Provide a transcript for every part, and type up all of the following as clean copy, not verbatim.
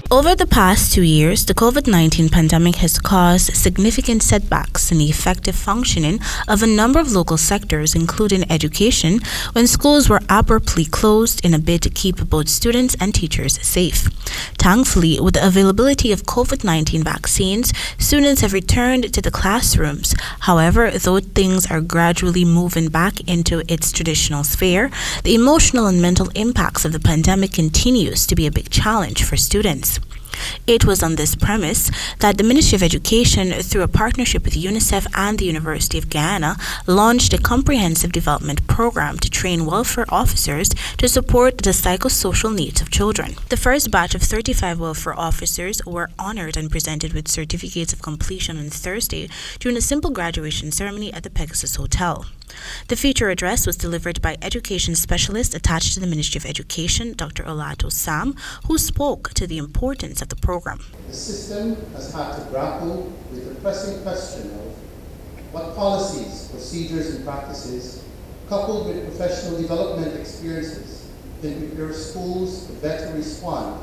Over the past 2 years, the COVID-19 pandemic has caused significant setbacks in the effective functioning of a number of local sectors, including education, when schools were abruptly closed in a bid to keep both students and teachers safe. Thankfully, with the availability of COVID-19 vaccines, students have returned to the classrooms. However, though things are gradually moving back into its traditional sphere, the emotional and mental impacts of the pandemic continues to be a big challenge for students. It was on this premise that the Ministry of Education, through a partnership with UNICEF and the University of Guyana, launched a comprehensive development program to train welfare officers to support the psychosocial needs of children. The first batch of 35 welfare officers were honored and presented with certificates of completion on Thursday during a simple graduation ceremony at the Pegasus Hotel. The feature address was delivered by education specialist attached to the Ministry of Education, Dr. Olato Sam, who spoke to the importance of the program. The system has had to grapple with the pressing question of what policies, procedures, and practices, coupled with professional development experiences, can prepare schools to better respond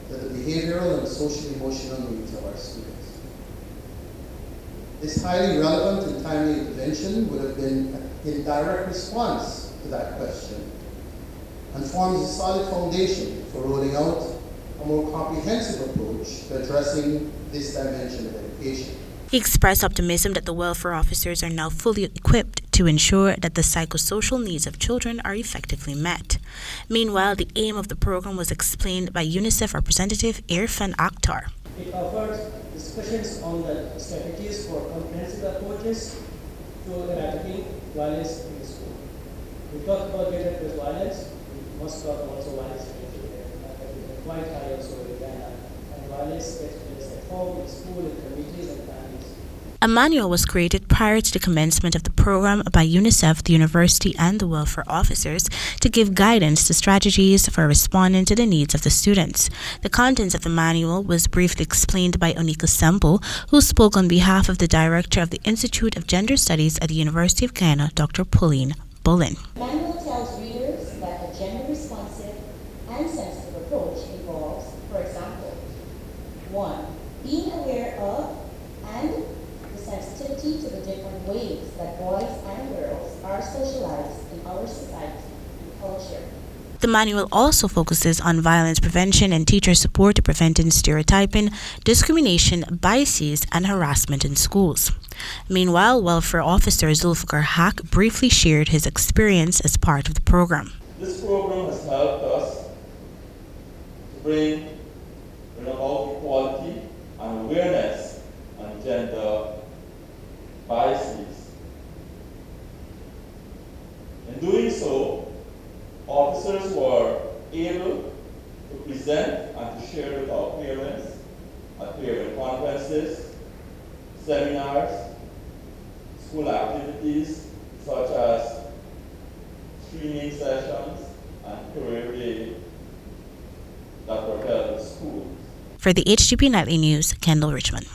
to the behavioral and social-emotional needs of our students. This highly relevant and timely intervention would have been in direct response to that question and forms a solid foundation for rolling out a more comprehensive approach to addressing this dimension of education. He expressed optimism that the welfare officers are now fully equipped to ensure that the psychosocial needs of children are effectively met. Meanwhile, the aim of the program was explained by UNICEF representative Irfan Akhtar. It offers discussions on the strategies for comprehensive approaches to eradicating violence in the school. We talked about gender-based violence. We must talk also violence against children. Quite high also in Guyana. And violence takes place at home, in school, in communities, and families. A manual was created prior to the commencement of the program by UNICEF, the university, and the welfare officers to give guidance to strategies for responding to the needs of the students. The contents of the manual was briefly explained by Onika Semple, who spoke on behalf of the director of the Institute of Gender Studies at the University of Guyana, Dr. Pauline Bullen. The manual tells readers that a gender-responsive and sensitive approach involves, for example, 1. Being aware of and sensitivity to the different ways that boys and girls are socialized in our society and culture. The manual also focuses on violence prevention and teacher support to preventing stereotyping, discrimination, biases, and harassment in schools. Meanwhile, welfare officer Zulfikar Haq briefly shared his experience as part of the program. This program has helped us to bring about equality and awareness on gender biases. In doing so, officers were able to present and to share with our parents at parent conferences, seminars, school activities such as streaming sessions and career day that were held in schools. For the HGP Nightly News, Kendell Richmond.